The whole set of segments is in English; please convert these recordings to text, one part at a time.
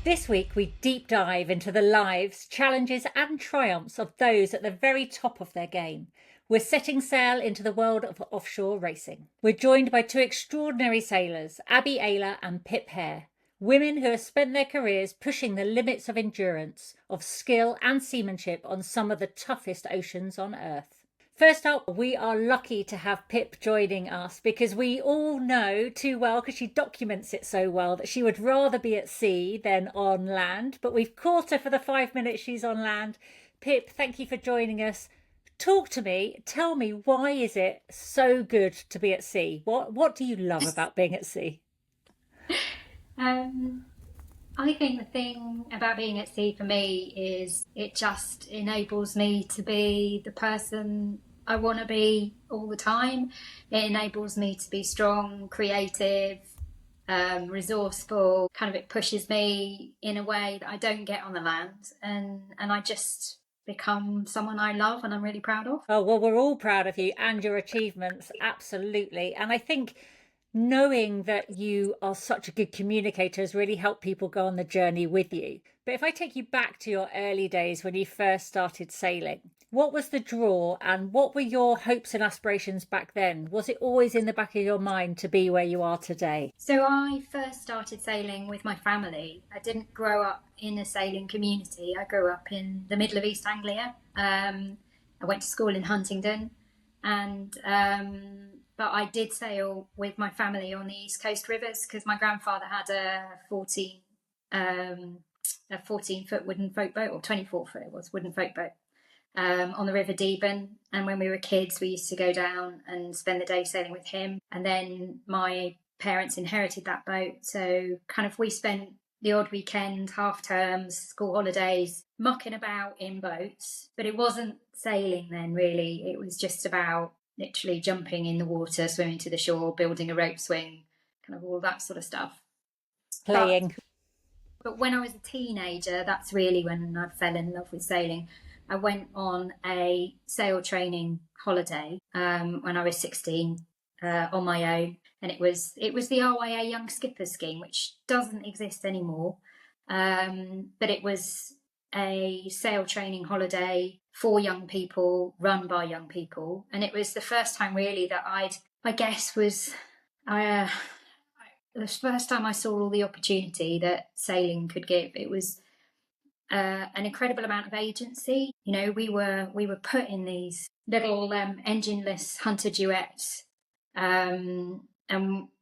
This week, we deep dive into the lives, challenges, and triumphs of those at the very top of their game. We're setting sail into the world of offshore racing. We're joined by two extraordinary sailors, Ehler and Pip Hare, women who have spent their careers pushing the limits of endurance, of skill, and seamanship on some of the toughest oceans on Earth. First up, we are lucky to have Pip joining us because we all know too well, because she documents it so well, that she would rather be at sea than on land. But we've caught her for the 5 minutes she's on land. Pip, thank you for joining us. Talk to me. Tell me, why is it so good to be at sea? What do you love about being at sea? Um, I think the thing about being at sea for me is it just enables me to be the person I want to be all the time. It enables me to be strong, creative, resourceful. Kind of it pushes me in a way that I don't get on the land, and I just become someone I love and I'm really proud of. Oh, well, we're all proud of you and your achievements, absolutely. And I think knowing that you are such a good communicator has really helped people go on the journey with you. But if I take you back to your early days when you first started sailing, what was the draw and what were your hopes and aspirations back then? Was it always in the back of your mind to be where you are today? So I first started sailing with my family. I didn't grow up in a sailing community. I grew up in the middle of East Anglia. I went to school in Huntingdon, and but I did sail with my family on the East Coast rivers because my grandfather had a 14-foot wooden folk boat, or 24-foot it was, wooden folk boat, on the River Deben. And when we were kids, we used to go down and spend the day sailing with him. And then my parents inherited that boat. So kind of we spent the odd weekend, half terms, school holidays, mucking about in boats. But it wasn't sailing then, really. It was just about literally jumping in the water, swimming to the shore, building a rope swing, kind of all that sort of stuff. But Playing. but when I was a teenager, that's really when I fell in love with sailing. I went on a sail training holiday when I was 16 on my own, and it was the RYA Young Skipper scheme, which doesn't exist anymore. But it was a sail training holiday for young people, run by young people, and it was the first time really that I guess, was I. The first time I saw all the opportunity that sailing could give. It was an incredible amount of agency. You know, we were put in these little engineless hunter duets, and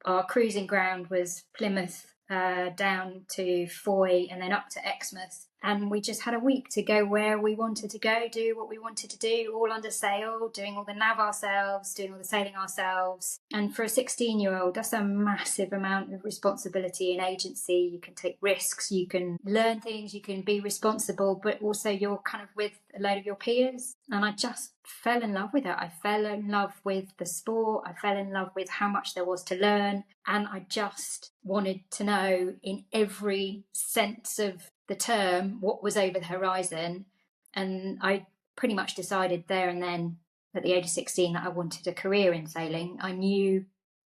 our cruising ground was Plymouth, down to Foy, and then up to Exmouth. And we just had a week to go where we wanted to go, do what we wanted to do, all under sail, doing all the nav ourselves, doing all the sailing ourselves. And for a 16-year-old, that's a massive amount of responsibility and agency. You can take risks, you can learn things, you can be responsible, but also you're kind of with a load of your peers. And I just fell in love with it. I fell in love with the sport. I fell in love with how much there was to learn. And I just wanted to know, in every sense of the term, what was over the horizon. And I pretty much decided there and then, at the age of 16, that I wanted a career in sailing. I knew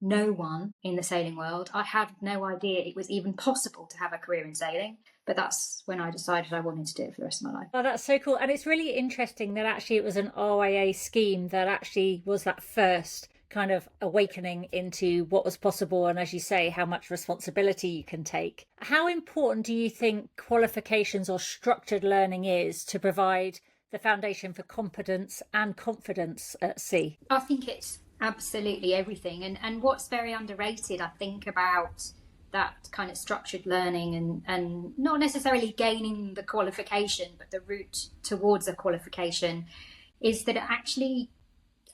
no one in the sailing world. I had no idea it was even possible to have a career in sailing. But that's when I decided I wanted to do it for the rest of my life. Oh, that's so cool. And it's really interesting that actually it was an RIA scheme that actually was that first kind of awakening into what was possible, and as you say, how much responsibility you can take. How important do you think qualifications or structured learning is to provide the foundation for competence and confidence at sea? I think it's absolutely everything. And what's very underrated, I think, about that kind of structured learning, and not necessarily gaining the qualification, but the route towards a qualification, is that it actually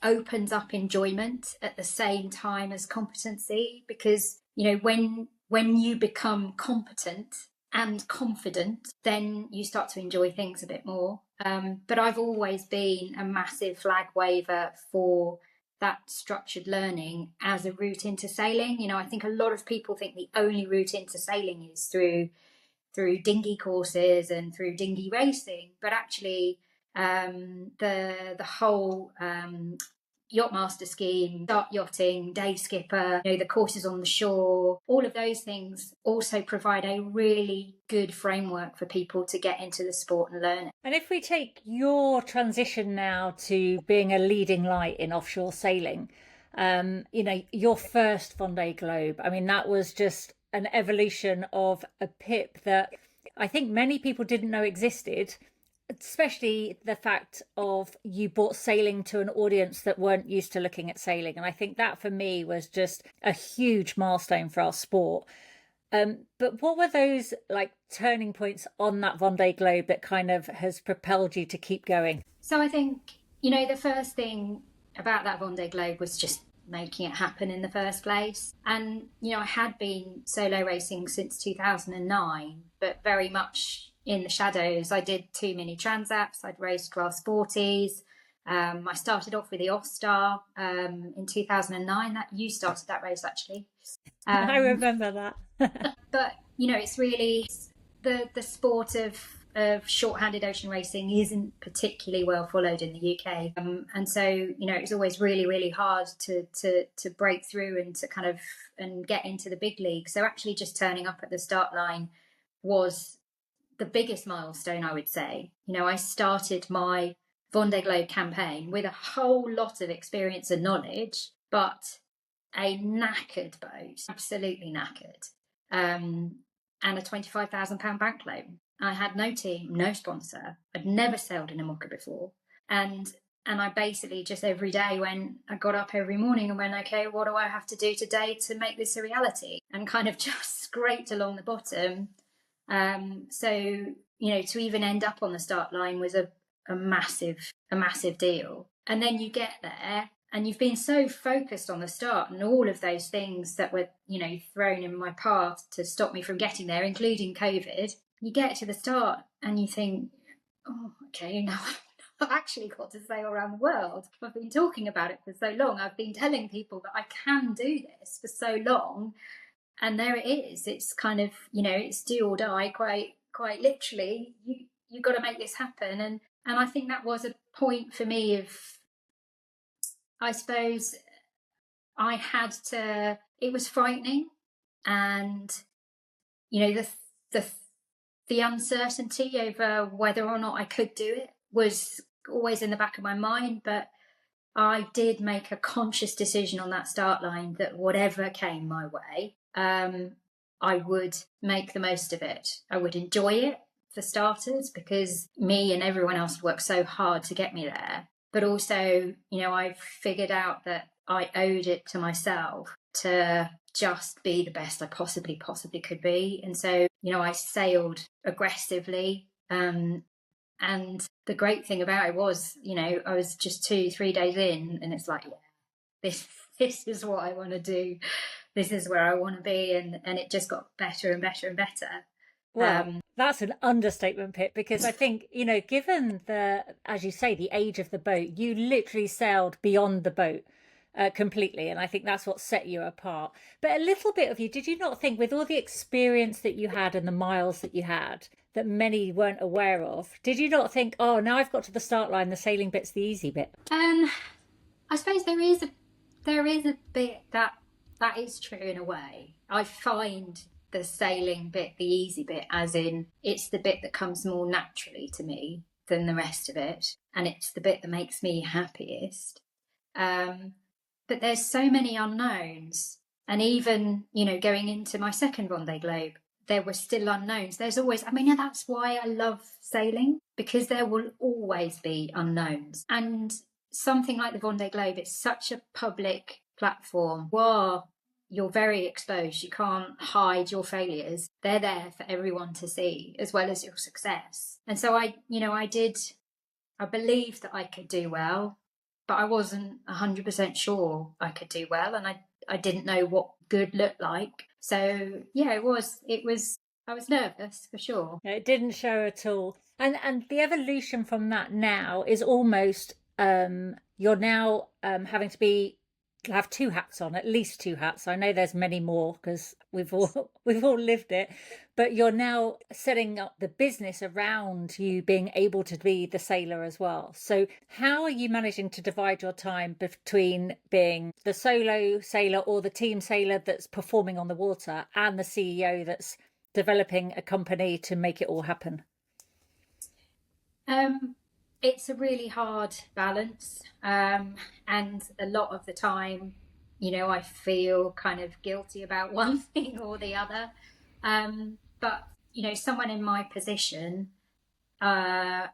opens up enjoyment at the same time as competency. Because, you know, when you become competent and confident, then you start to enjoy things a bit more. But I've always been a massive flag waver for that structured learning as a route into sailing. You know, I think a lot of people think the only route into sailing is through dinghy courses and through dinghy racing, but actually the whole Yachtmaster scheme, start yachting, day skipper, the courses on the shore, all of those things also provide a really good framework for people to get into the sport and learn it. And if we take your transition now to being a leading light in offshore sailing, your first Vendee Globe, I mean, that was just an evolution of a Pip that I think many people didn't know existed, especially the fact of you brought sailing to an audience that weren't used to looking at sailing. And I think that for me was just a huge milestone for our sport. But what were those turning points on that Vendee Globe that kind of has propelled you to keep going? So I think, the first thing about that Vendee Globe was just making it happen in the first place. And, I had been solo racing since 2009, but very much in the shadows. I did 2 mini transats, I'd raced class 40s. I started off with the All-Star in 2009. That you started that race, actually. I remember that. But, it's really the sport of short-handed ocean racing isn't particularly well followed in the UK. And so, it's always really, really hard to break through and to kind of and get into the big league. So actually just turning up at the start line was the biggest milestone, I would say. I started my Vendee Globe campaign with a whole lot of experience and knowledge, but a knackered boat, absolutely knackered, and a £25,000 bank loan. I had no team, no sponsor. I'd never sailed in IMOCA before. And I basically just every day I got up every morning and went, okay, what do I have to do today to make this a reality? And kind of just scraped along the bottom. So, to even end up on the start line was a massive deal. And then you get there and you've been so focused on the start and all of those things that were, thrown in my path to stop me from getting there, including COVID. You get to the start and you think, oh, okay, now I've actually got to sail around the world. I've been talking about it for so long. I've been telling people that I can do this for so long. And there it is. It's kind of, it's do or die quite literally. You got to make this happen. And I think that was a point for me of, I suppose I had to, it was frightening. And, the uncertainty over whether or not I could do it was always in the back of my mind. But I did make a conscious decision on that start line that whatever came my way, I would make the most of it. I would enjoy it, for starters, because me and everyone else worked so hard to get me there. But also, I figured out that I owed it to myself to just be the best I possibly could be. And so, I sailed aggressively. And the great thing about it was, I was just 2-3 days in and it's like, yeah, this is what I want to do. This is where I want to be. And it just got better and better and better. Well, that's an understatement, Pip, because I think, given as you say, the age of the boat, you literally sailed beyond the boat completely. And I think that's what set you apart. But a little bit of you, did you not think with all the experience that you had and the miles that you had that many weren't aware of, did you not think, oh, now I've got to the start line, the sailing bit's the easy bit? I suppose there is a bit that is true in a way. I find the sailing bit the easy bit, as in it's the bit that comes more naturally to me than the rest of it, and it's the bit that makes me happiest. But there's so many unknowns, and even going into my second Vendee Globe, there were still unknowns. There's always, that's why I love sailing, because there will always be unknowns. And something like the Vendee Globe, it's such a public platform. You're very exposed. You can't hide your failures. They're there for everyone to see, as well as your success. And so I believed that I could do well, but I wasn't 100% sure I could do well. And I didn't know what good looked like. So yeah, I was nervous for sure. It didn't show at all. And the evolution from that now is almost, you're now having to be have two hats on, at least two hats. I know there's many more because we've all lived it, but you're now setting up the business around you being able to be the sailor as well. So how are you managing to divide your time between being the solo sailor or the team sailor that's performing on the water and the CEO that's developing a company to make it all happen? It's a really hard balance. And a lot of the time, I feel kind of guilty about one thing or the other. But, someone in my position, the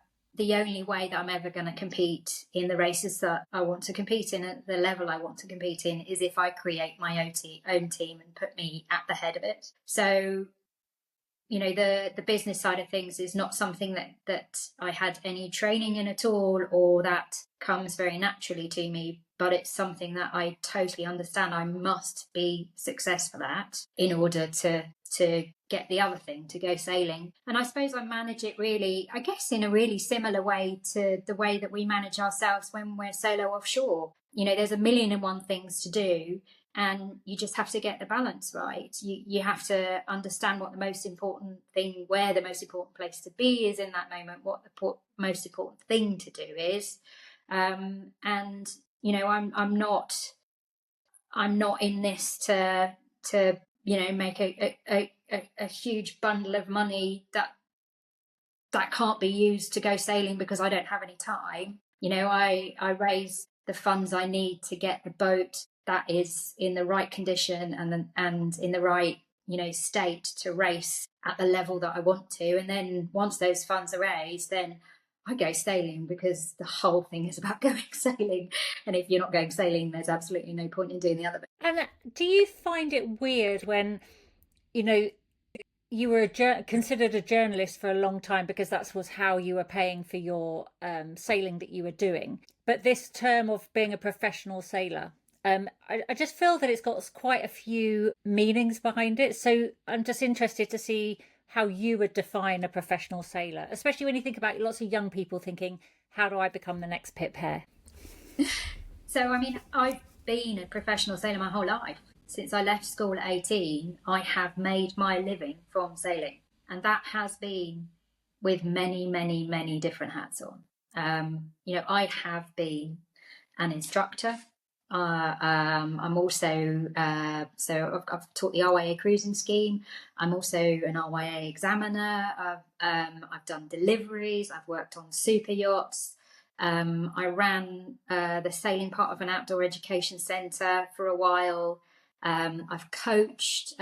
only way that I'm ever going to compete in the races that I want to compete in at the level I want to compete in is if I create my own team and put me at the head of it. So, the business side of things is not something that I had any training in at all, or that comes very naturally to me, but it's something that I totally understand I must be successful at in order to get the other thing, to go sailing. And I suppose I manage it really, I guess, in a really similar way to the way that we manage ourselves when we're solo offshore. There's a million and one things to do, and you just have to get the balance right. You have to understand what the most important thing, where the most important place to be is in that moment, what the most important thing to do is. And I'm not in this to make a huge bundle of money that can't be used to go sailing because I don't have any time. I raise the funds I need to get the boat that is in the right condition and in the right state to race at the level that I want to. And then once those funds are raised, then I go sailing, because the whole thing is about going sailing. And if you're not going sailing, there's absolutely no point in doing the other bit. And do you find it weird when, you were considered a journalist for a long time because that was how you were paying for your sailing that you were doing, but this term of being a professional sailor, I just feel that it's got quite a few meanings behind it. So I'm just interested to see how you would define a professional sailor, especially when you think about lots of young people thinking, how do I become the next Pip Hare? So, I've been a professional sailor my whole life. Since I left school at 18, I have made my living from sailing. And that has been with many, many, many different hats on. I have been an instructor. I'm also, I've taught the RYA cruising scheme. I'm also an RYA examiner. I've done deliveries. I've worked on super yachts. I ran the sailing part of an outdoor education centre for a while. I've coached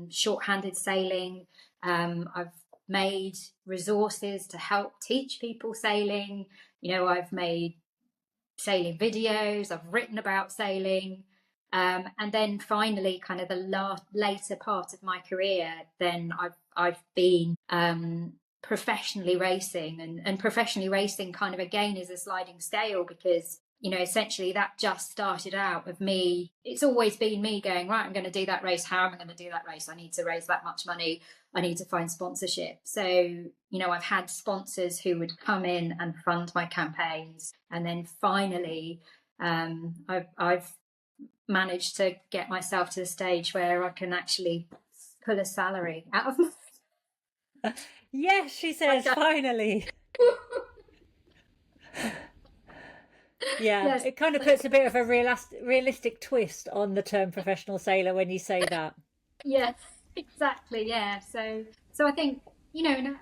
shorthanded sailing. I've made resources to help teach people sailing. I've made sailing videos. I've written about sailing. And then finally, kind of the later part of my career, then I've been professionally racing, and professionally racing kind of again is a sliding scale, because essentially that just started out of me. It's always been me going, right, I'm going to do that race. How am I going to do that race? I need to raise that much money. I need to find sponsorship. So, I've had sponsors who would come in and fund my campaigns. And then finally, I've managed to get myself to the stage where I can actually pull a salary out of my... Yes, she says, finally. Yeah, Yes. it kind of puts a bit of a realistic twist on the term professional sailor when you say that. Yes, exactly. Yeah. So I think,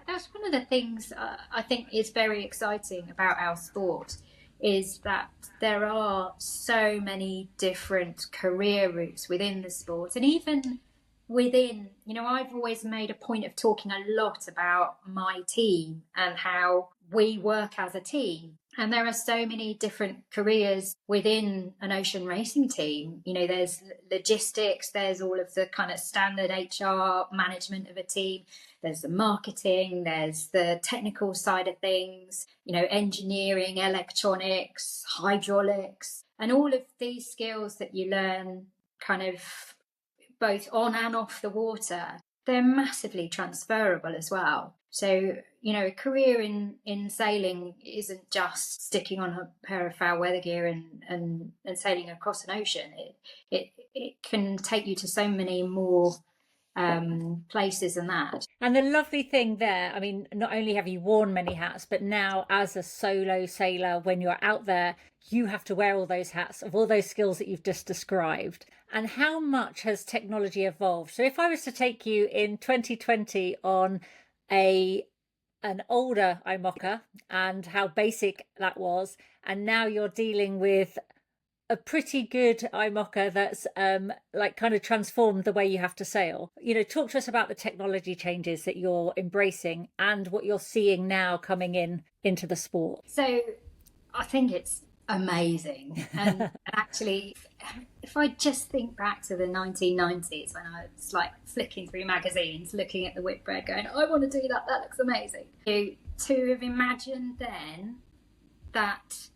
that's one of the things I think is very exciting about our sport, is that there are so many different career routes within the sport. And even within, I've always made a point of talking a lot about my team and how we work as a team. And there are so many different careers within an ocean racing team. There's logistics, there's all of the kind of standard HR management of a team, there's the marketing, there's the technical side of things, engineering, electronics, hydraulics, and all of these skills that you learn kind of both on and off the water, they're massively transferable as well. So, a career in sailing isn't just sticking on a pair of foul weather gear and sailing across an ocean. It can take you to so many more places than that. And the lovely thing there, I mean, not only have you worn many hats, but now as a solo sailor, when you're out there, you have to wear all those hats of all those skills that you've just described. And how much has technology evolved? So if I was to take you in 2020 on an older IMOCA and how basic that was, and now you're dealing with a pretty good IMOCA that's like kind of transformed the way you have to sail. Talk to us about the technology changes that you're embracing and what you're seeing now coming into the sport. So I think it's amazing. And actually, if I just think back to the 1990s when I was like flicking through magazines, looking at the Whitbread going, I want to do that, that looks amazing. To have imagined then that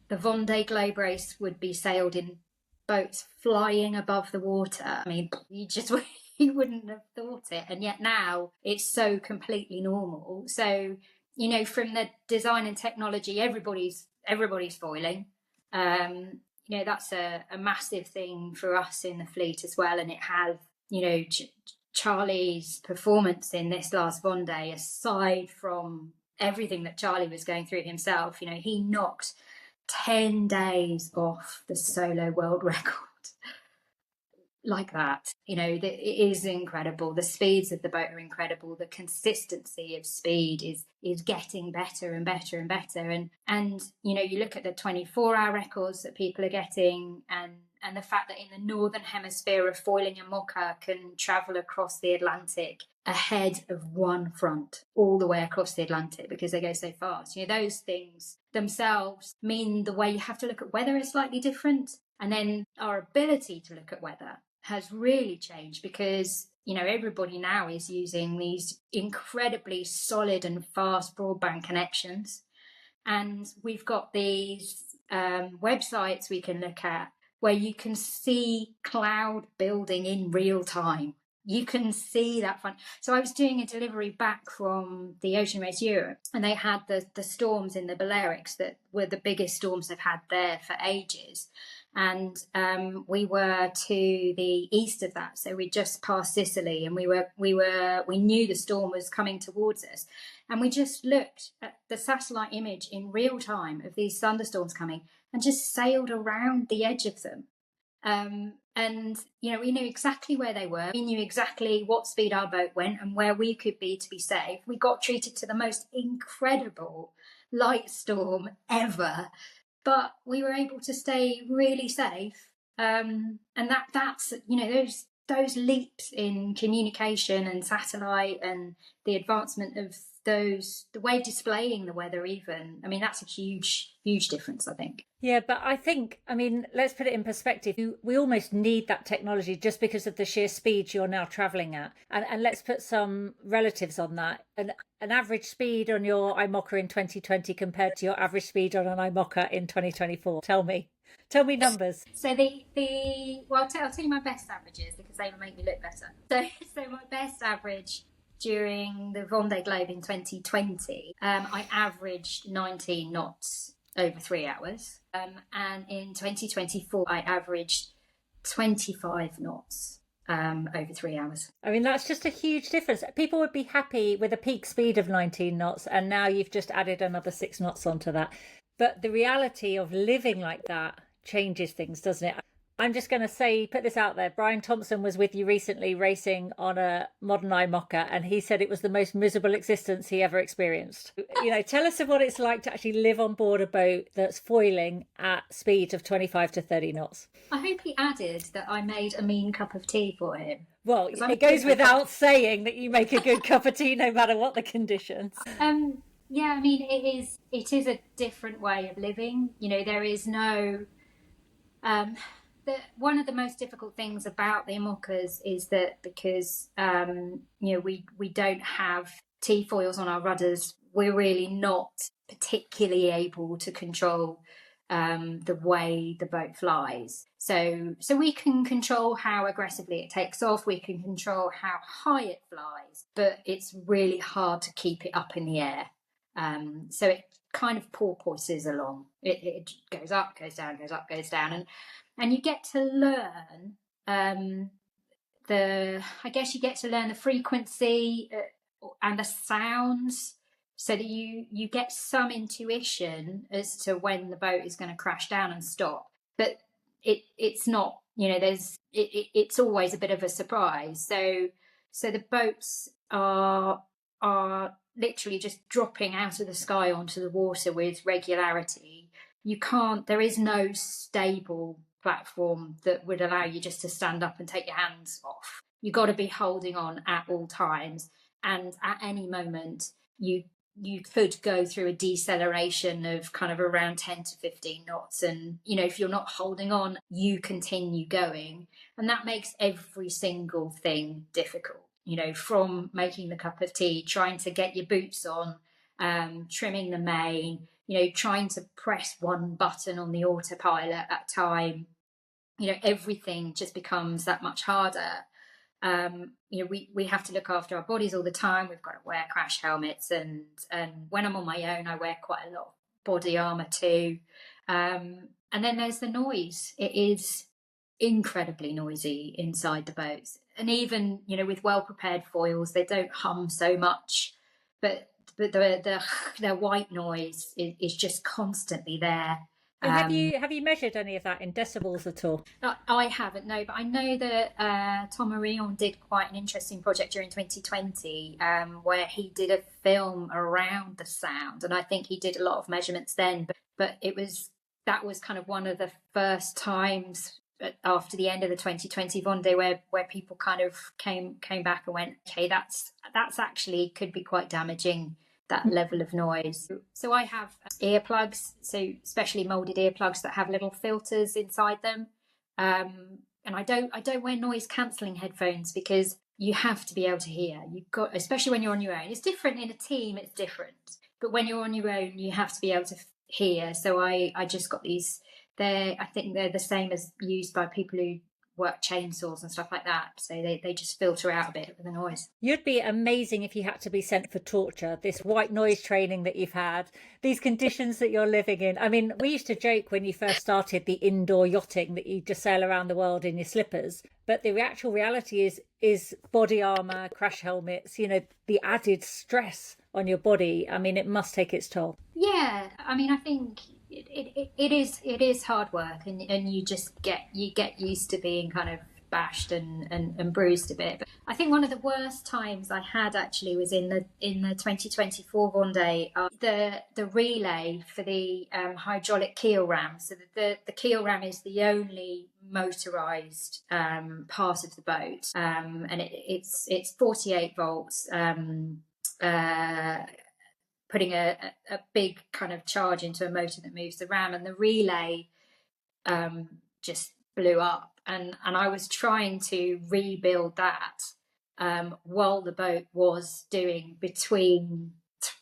the Vendee Globe race would be sailed in boats flying above the water. I mean, you wouldn't have thought it. And yet now it's so completely normal. So, from the design and technology, everybody's foiling. That's a massive thing for us in the fleet as well. And it has, Charlie's performance in this last Vendee, aside from everything that Charlie was going through himself, he knocked 10 days off the solo world record like that. It is incredible. The speeds of the boat are incredible. The consistency of speed is getting better and better and better. And you look at the 24-hour records that people are getting, and the fact that in the northern hemisphere of foiling and mocha can travel across the Atlantic ahead of one front all the way across the Atlantic because they go so fast. Those things themselves mean the way you have to look at weather is slightly different. And then our ability to look at weather has really changed because, everybody now is using these incredibly solid and fast broadband connections. And we've got these websites we can look at where you can see cloud building in real time. You can see that fun. So I was doing a delivery back from the Ocean Race Europe, and they had the storms in the Balearics that were the biggest storms they've had there for ages. And we were to the east of that, so we just passed Sicily, and we knew the storm was coming towards us, and we just looked at the satellite image in real time of these thunderstorms coming, and just sailed around the edge of them. And we knew exactly where they were. We knew exactly what speed our boat went and where we could be to be safe. We got treated to the most incredible light storm ever. But we were able to stay really safe, and that's those leaps in communication and satellite and the advancement of the way displaying the weather even. I mean, that's a huge difference, I think. Yeah, but I think, let's put it in perspective. We almost need that technology just because of the sheer speed you're now travelling at. And let's put some relatives on that. An average speed on your IMOCA in 2020 compared to your average speed on an IMOCA in 2024. Tell me numbers. So I'll tell you my best averages because they will make me look better. So my best average during the Vendee Globe in 2020, I averaged 19 knots over 3 hours. And in 2024, I averaged 25 knots over 3 hours. That's just a huge difference. People would be happy with a peak speed of 19 knots, and now you've just added another 6 knots onto that. But the reality of living like that changes things, doesn't it? I'm just going to put this out there. Brian Thompson was with you recently racing on a modern IMOCA, and he said it was the most miserable existence he ever experienced. Tell us what it's like to actually live on board a boat that's foiling at speeds of 25 to 30 knots. I hope he added that I made a mean cup of tea for him. Well, it goes without saying that you make a good cup of tea no matter what the conditions. Yeah, it is a different way of living. There is no... one of the most difficult things about the IMOCAs is that because we don't have T-foils on our rudders, we're really not particularly able to control the way the boat flies. So we can control how aggressively it takes off, we can control how high it flies, but it's really hard to keep it up in the air. So it kind of porpoises along. It goes up, goes down, goes up, goes down, and you get to learn I guess you get to learn the frequency and the sounds, so that you get some intuition as to when the boat is going to crash down and stop. But it's not, it's always a bit of a surprise. So the boats are literally just dropping out of the sky onto the water with regularity. There is no stable platform that would allow you just to stand up and take your hands off. You've got to be holding on at all times, and at any moment you could go through a deceleration of kind of around 10 to 15 knots, and if you're not holding on, you continue going, and that makes every single thing difficult, from making the cup of tea, trying to get your boots on, trimming the main, trying to press one button on the autopilot at a time. Everything just becomes that much harder. We have to look after our bodies all the time. We've got to wear crash helmets, and when I'm on my own, I wear quite a lot of body armor too. And then there's the noise. It is incredibly noisy inside the boats, and even with well prepared foils, they don't hum so much, but the white noise is just constantly there. Have you measured any of that in decibels at all? I haven't, no, but I know that Tom Marion did quite an interesting project during 2020 where he did a film around the sound, and I think he did a lot of measurements then. But that was kind of one of the first times after the end of the 2020 Vendee where people kind of came back and went, okay, that's actually could be quite damaging, that level of noise. So I have earplugs, so specially molded earplugs that have little filters inside them, and I don't wear noise cancelling headphones, because you have to be able to hear. You've got, especially when you're on your own. It's different in a team, it's different, but when you're on your own, you have to be able to hear. So I just got these. I think they're the same as used by people who work chainsaws and stuff like that, so they just filter out a bit of the noise. You'd be amazing if you had to be sent for torture. This white noise training that you've had, these conditions that you're living in. I mean, we used to joke when you first started the indoor yachting that you just sail around the world in your slippers, but the actual reality is body armor, crash helmets, the added stress on your body. I mean, it must take its toll. Yeah, I mean, I think it is hard work, and you get used to being kind of bashed and bruised a bit. But I think one of the worst times I had actually was in the 2024 Vendee, the relay for the hydraulic keel ram. So the keel ram is the only motorized part of the boat, and it's 48 volts. Putting a big kind of charge into a motor that moves the ram, and the relay just blew up, and I was trying to rebuild that while the boat was doing between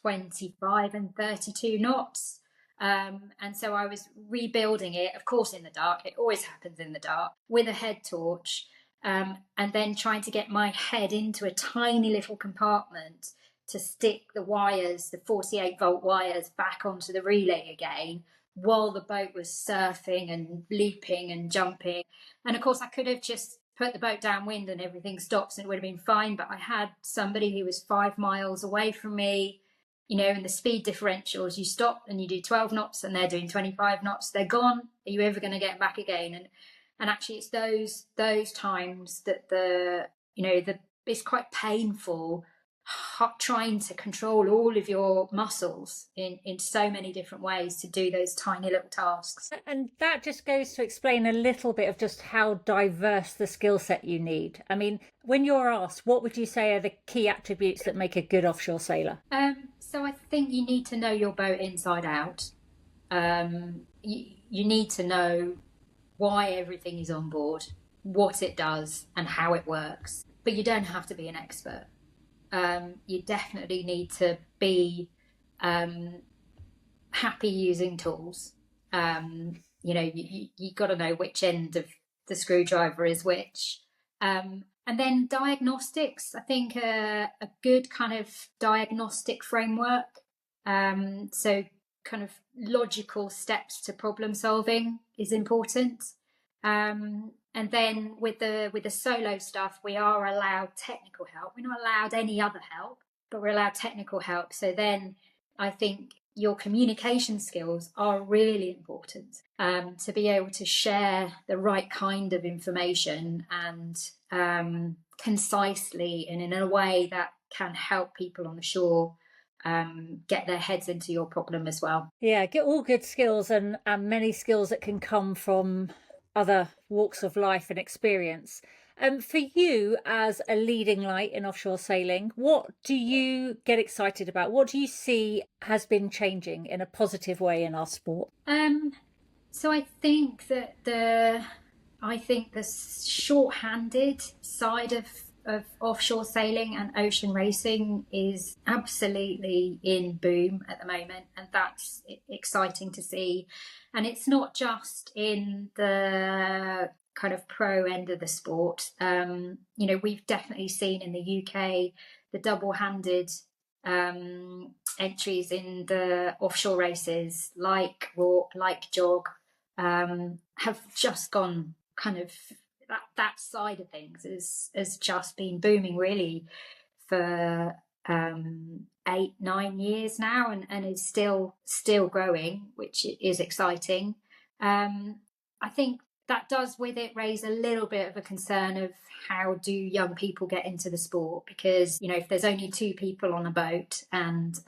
25 and 32 knots, and so I was rebuilding it, of course in the dark. It always happens in the dark, with a head torch, and then trying to get my head into a tiny little compartment to stick the wires, the 48 volt wires, back onto the relay again, while the boat was surfing and leaping and jumping. And of course I could have just put the boat downwind and everything stops and it would have been fine, but I had somebody who was 5 miles away from me, and the speed differentials, you stop and you do 12 knots and they're doing 25 knots, they're gone. Are you ever going to get back again? And actually it's those times that it's quite painful trying to control all of your muscles in so many different ways to do those tiny little tasks. And that just goes to explain a little bit of just how diverse the skill set you need. I mean, when you're asked, what would you say are the key attributes that make a good offshore sailor? So I think you need to know your boat inside out. You need to know why everything is on board, what it does and how it works, but you don't have to be an expert. You definitely need to be happy using tools, You got to know which end of the screwdriver is which. And then diagnostics, I think a good kind of diagnostic framework. So kind of logical steps to problem solving is important. And then with the solo stuff, we are allowed technical help. We're not allowed any other help, but we're allowed technical help. So then I think your communication skills are really important, to be able to share the right kind of information and concisely and in a way that can help people on the shore get their heads into your problem as well. Yeah, get all good skills and many skills that can come from other walks of life and experience. For you as a leading light in offshore sailing, what do you get excited about? What do you see has been changing in a positive way in our sport? So I think that the short-handed side of offshore sailing and ocean racing is absolutely in boom at the moment, and that's exciting to see. And it's not just in the kind of pro end of the sport. We've definitely seen in the UK the double-handed entries in the offshore races like walk, like jog, have just gone kind of that side of things has just been booming really for 8-9 years now, and is still growing, which is exciting. I think that does with it raise a little bit of a concern of how do young people get into the sport, because if there's only 2 people on a boat and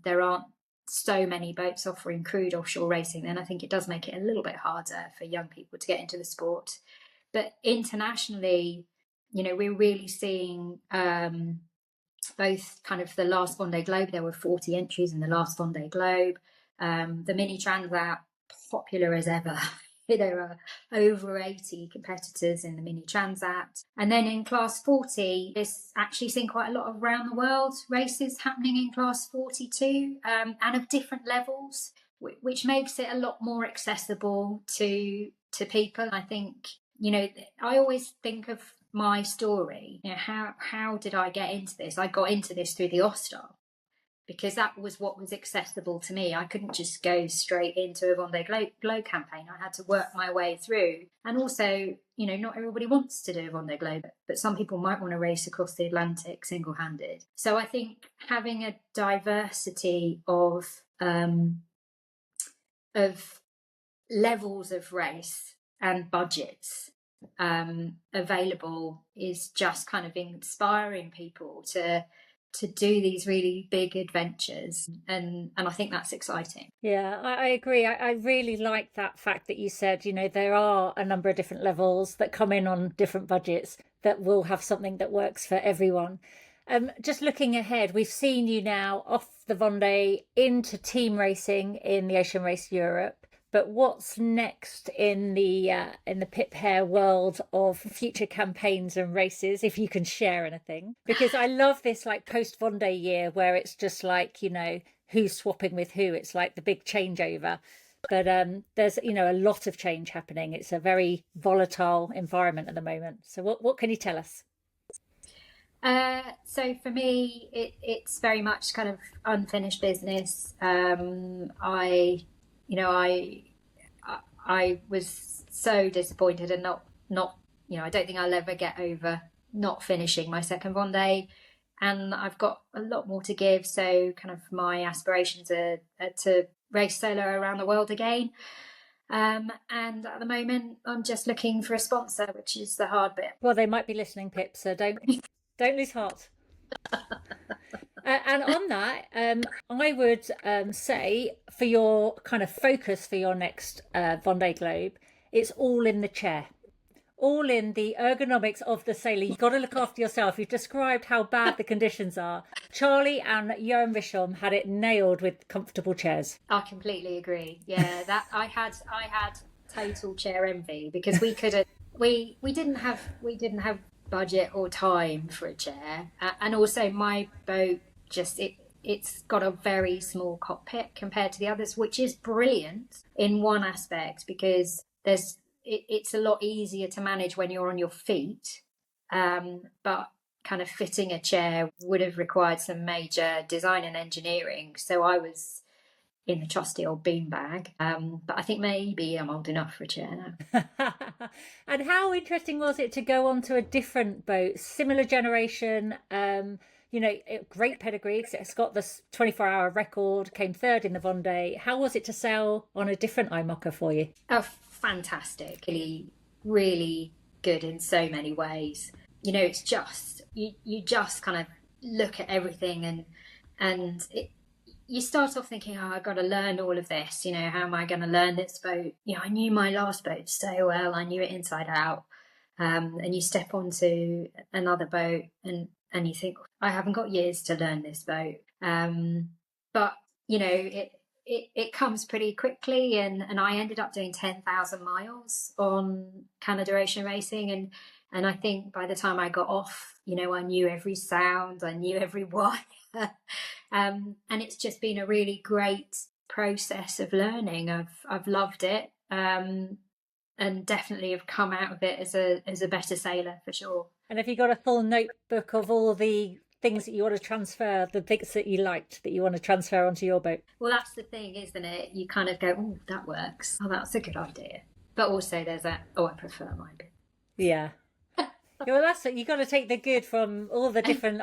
there aren't so many boats offering crewed offshore racing, then I think it does make it a little bit harder for young people to get into the sport. But internationally, we're really seeing both kind of the last Vendee Globe. There were 40 entries in the last Vendee Globe. The mini transat, popular as ever. There are over 80 competitors in the mini transat. And then in class 40, there's actually seen quite a lot of around the world races happening in class 42, and of different levels, which makes it a lot more accessible to people. I think, I always think of my story. How did I get into this? I got into this through the Ostar, because that was what was accessible to me. I couldn't just go straight into a Vendee Globe campaign. I had to work my way through. And also, not everybody wants to do a Vendee Globe, but some people might want to race across the Atlantic single-handed. So I think having a diversity of levels of race and budgets available is just kind of inspiring people to do these really big adventures, and I think that's exciting. Yeah, I agree. I really like that fact that you said, there are a number of different levels that come in on different budgets that will have something that works for everyone. Just looking ahead, we've seen you now off the Vendee into team racing in the Ocean Race Europe. But what's next in the Pip Hare world of future campaigns and races, if you can share anything? Because I love this like post Vendee year where it's just like, who's swapping with who. It's like the big changeover. But there's, a lot of change happening. It's a very volatile environment at the moment. So what can you tell us? So for me, it's very much kind of unfinished business. I was so disappointed and not I don't think I'll ever get over not finishing my second Vendee, and I've got a lot more to give. So kind of my aspirations are to race solo around the world again. And at the moment, I'm just looking for a sponsor, which is the hard bit. Well, they might be listening, Pip, so don't lose heart. And on that, I would say for your kind of focus for your next Vendee Globe, it's all in the chair, all in the ergonomics of the sailor. You've got to look after yourself. You've described how bad the conditions are. Charlie and Johan Rishom had it nailed with comfortable chairs. I completely agree. Yeah, that I had total chair envy, because we couldn't. We didn't have budget or time for a chair, and also my boat it's got a very small cockpit compared to the others, which is brilliant in one aspect because it's a lot easier to manage when you're on your feet. But kind of fitting a chair would have required some major design and engineering. So I was in the trusty old beanbag. But I think maybe I'm old enough for a chair now. And how interesting was it to go on to a different boat, similar generation? Great pedigree 'cause it's got this 24-hour record, came third in the Vendee. How was it to sail on a different IMOCA for you? Oh, fantastic. Really, really good in so many ways. It's just, you just kind of look at everything you start off thinking, oh, I've got to learn all of this. How am I going to learn this boat? I knew my last boat so well. I knew it inside out. And you step onto another boat and you think, I haven't got years to learn this boat. But, it comes pretty quickly. And I ended up doing 10,000 miles on Canada Ocean Racing. And I think by the time I got off, I knew every sound, I knew every wire. And it's just been a really great process of learning. I've loved it, and definitely have come out of it as a better sailor for sure. And have you got a full notebook of all the things that you want to transfer, the things that you liked that you want to transfer onto your boat? Well, that's the thing, isn't it? You kind of go, oh, that works. Oh, that's a good idea. But also there's that, oh, I prefer my bit. Yeah. Well, that's it. You've got to take the good from all the different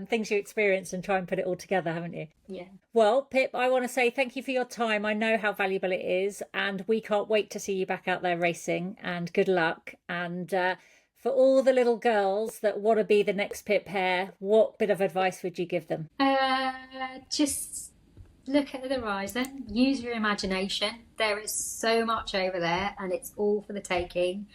things you experience and try and put it all together, haven't you? Yeah. Well, Pip, I want to say thank you for your time. I know how valuable it is, and we can't wait to see you back out there racing. And good luck. And for all the little girls that want to be the next Pip Hare, what bit of advice would you give them? Just look at the horizon. Use your imagination. There is so much over there, and it's all for the taking.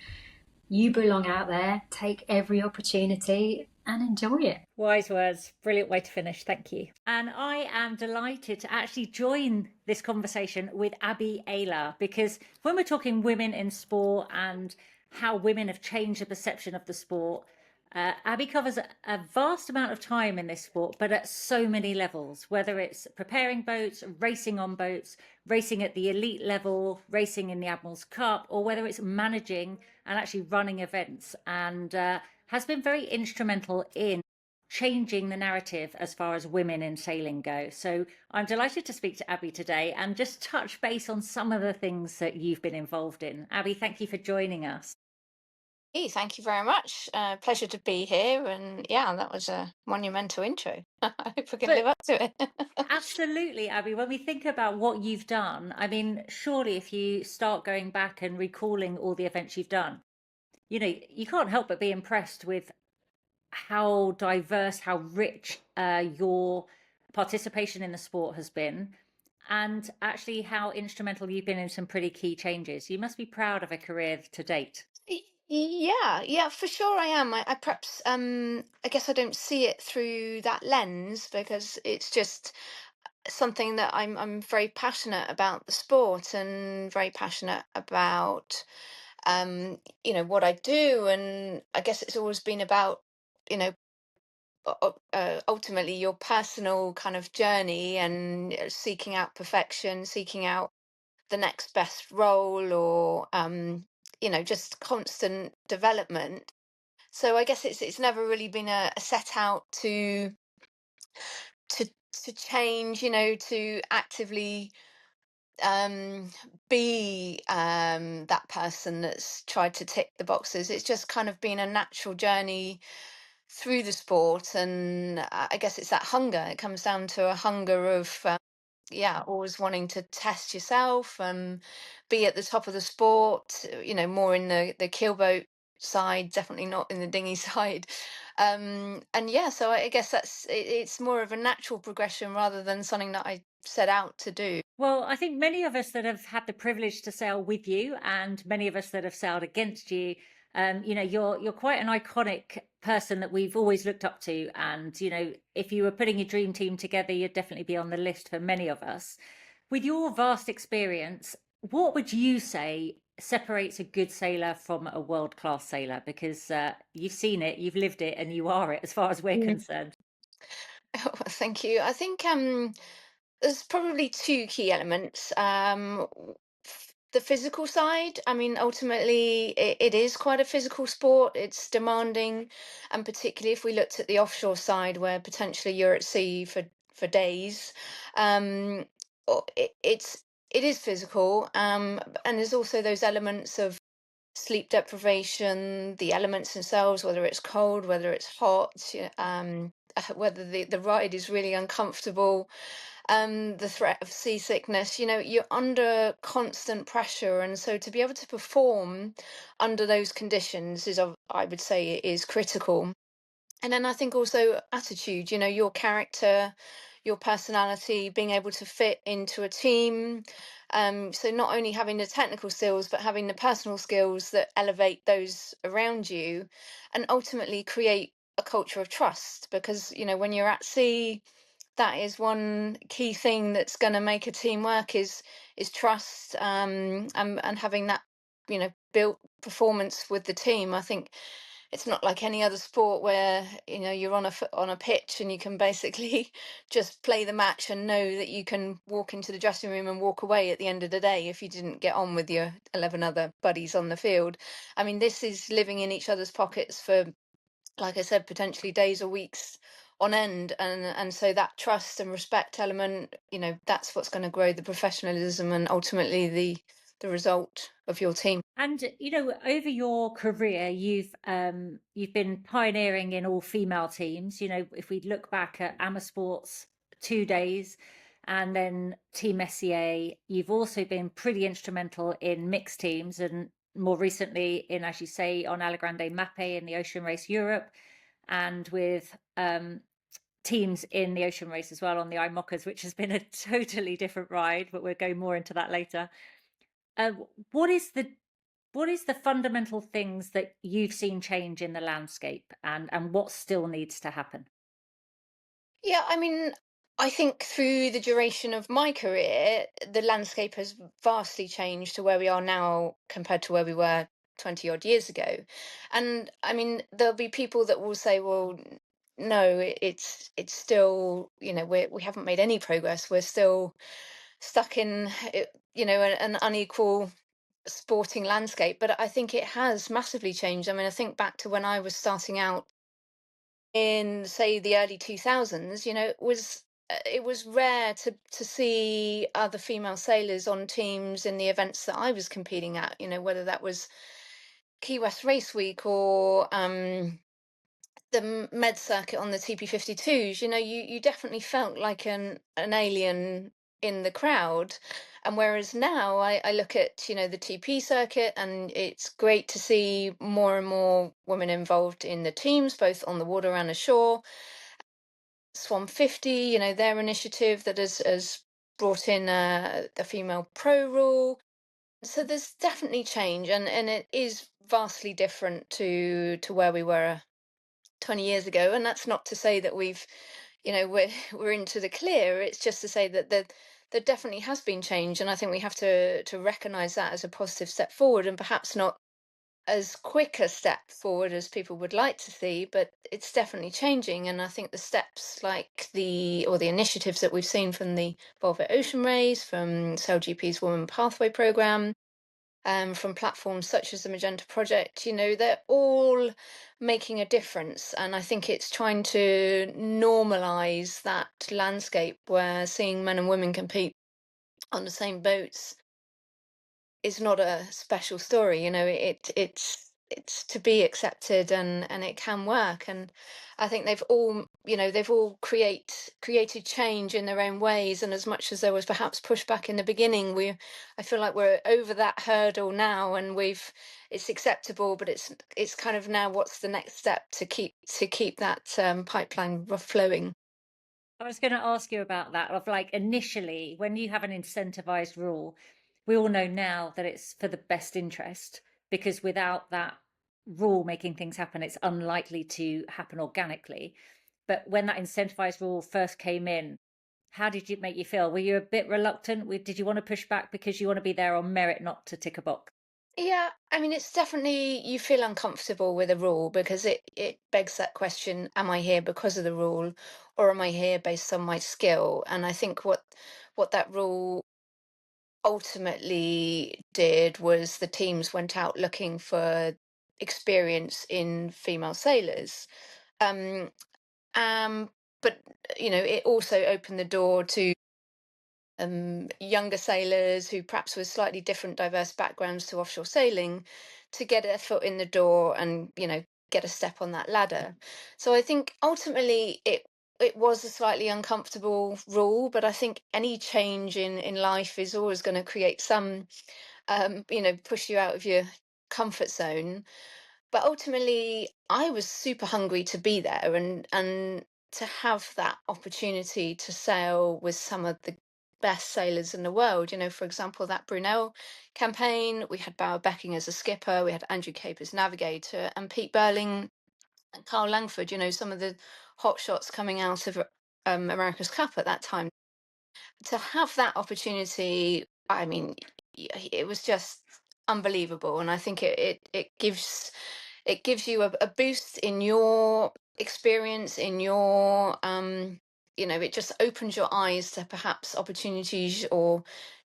You belong out there. Take every opportunity and enjoy it. Wise words. Brilliant way to finish. Thank you. And I am delighted to actually join this conversation with Abby Ehler, because when we're talking women in sport and how women have changed the perception of the sport, Abby covers a vast amount of time in this sport, but at so many levels, whether it's preparing boats, racing on boats, racing at the elite level, racing in the Admiral's Cup, or whether it's managing and actually running events, and has been very instrumental in changing the narrative as far as women in sailing go. So I'm delighted to speak to Abby today and just touch base on some of the things that you've been involved in. Abby, thank you for joining us. Thank you very much. Pleasure to be here. And yeah, that was a monumental intro. I hope I can live up to it. Absolutely, Abby. When we think about what you've done, I mean, surely if you start going back and recalling all the events you've done, you can't help but be impressed with how diverse, how rich your participation in the sport has been, and actually how instrumental you've been in some pretty key changes. You must be proud of a career to date. Yeah, for sure I am. I perhaps I guess I don't see it through that lens because it's just something that I'm very passionate about the sport and very passionate about what I do, and I guess it's always been about you know ultimately your personal kind of journey and seeking out perfection, seeking out the next best role, or just constant development. So I guess it's never really been a set out to to change, to actively um be that person that's tried to tick the boxes. It's just kind of been a natural journey through the sport, and I guess it's that hunger. It comes down to a hunger of yeah, always wanting to test yourself and be at the top of the sport, more in the keelboat side, definitely not in the dinghy side. And yeah, so I guess it's more of a natural progression rather than something that I set out to do. Well, I think many of us that have had the privilege to sail with you, and many of us that have sailed against you, you're quite an iconic person that we've always looked up to. And if you were putting your dream team together, you'd definitely be on the list for many of us. With your vast experience, what would you say separates a good sailor from a world-class sailor? Because you've seen it, you've lived it, and you are it as far as we're Yeah. concerned. Thank you. I think there's probably two key elements. The physical side. I mean, ultimately, it is quite a physical sport. It's demanding, and particularly if we looked at the offshore side, where potentially you're at sea for days, um, it is physical. And there's also those elements of sleep deprivation, the elements themselves, whether it's cold, whether it's hot, whether the ride is really uncomfortable, the threat of seasickness. You're under constant pressure, and so to be able to perform under those conditions I would say, is critical. And then I think also attitude, your character, your personality, being able to fit into a team. So not only having the technical skills, but having the personal skills that elevate those around you and ultimately create a culture of trust. Because, when you're at sea, that is one key thing that's going to make a team work is trust, and having that, built performance with the team. I think it's not like any other sport where you're on a pitch and you can basically just play the match and know that you can walk into the dressing room and walk away at the end of the day if you didn't get on with your 11 other buddies on the field. I mean, this is living in each other's pockets for, like I said, potentially days or weeks on end, and so that trust and respect element, that's what's going to grow the professionalism and ultimately the result of your team. And over your career, you've been pioneering in all female teams. If we look back at Ama Sports 2 days and then Team SEA, you've also been pretty instrumental in mixed teams and more recently in, as you say, on Allegrande Mappe in the Ocean Race Europe, and with teams in the Ocean Race as well on the IMOCAS, which has been a totally different ride, but we'll go more into that later. Uh, what is the fundamental things that you've seen change in the landscape, and what still needs to happen? Yeah, I mean, I think through the duration of my career, the landscape has vastly changed to where we are now compared to where we were 20 odd years ago. And I mean, there'll be people that will say, well, no, it's still, we haven't made any progress. We're still stuck in, an unequal sporting landscape. But I think it has massively changed. I mean, I think back to when I was starting out in, say, the early 2000s, it was rare to see other female sailors on teams in the events that I was competing at, whether that was Key West Race Week or the med circuit on the TP52s. You definitely felt like an alien in the crowd. And whereas now I look at, the TP circuit, and it's great to see more and more women involved in the teams, both on the water and ashore. Swan 50, their initiative that has brought in a female pro rule. So there's definitely change, and it is vastly different to where we were 20 years ago. And that's not to say that we're into the clear. It's just to say that there definitely has been change, and I think we have to recognize that as a positive step forward, and perhaps not as quick a step forward as people would like to see, but it's definitely changing. And I think the steps like the initiatives that we've seen from the Volvo Ocean Race, from SailGP's Women Pathway Programme, from platforms such as the Magenta Project, they're all making a difference. And I think it's trying to normalise that landscape where seeing men and women compete on the same boats is not a special story. It's to be accepted, and it can work. And I think they've all created change in their own ways. And as much as there was perhaps pushback in the beginning, I feel like we're over that hurdle now, and it's acceptable. But it's kind of now, what's the next step to keep that pipeline flowing. I was going to ask you about that. Of like initially, when you have an incentivized rule, we all know now that it's for the best interest, because without that rule making things happen, it's unlikely to happen organically. But when that incentivized rule first came in, how did it make you feel? Were you a bit reluctant? Did you want to push back because you want to be there on merit, not to tick a box? Yeah, I mean, it's definitely you feel uncomfortable with a rule because it begs that question, am I here because of the rule or am I here based on my skill? And I think what that rule ultimately did was the teams went out looking for experience in female sailors. Um, um, but it also opened the door to younger sailors who perhaps with slightly different diverse backgrounds to offshore sailing to get their foot in the door and get a step on that ladder. So I think ultimately it was a slightly uncomfortable rule, but I think any change in life is always going to create some push you out of your comfort zone. But ultimately I was super hungry to be there and to have that opportunity to sail with some of the best sailors in the world. For example, that Brunel campaign, we had Bauer Becking as a skipper, we had Andrew Cape as navigator, and Pete Burling and Carl Langford, some of the hot shots coming out of America's Cup at that time. To have that opportunity, I mean, it was just unbelievable, and I think it gives you a boost in your experience, in your it just opens your eyes to perhaps opportunities or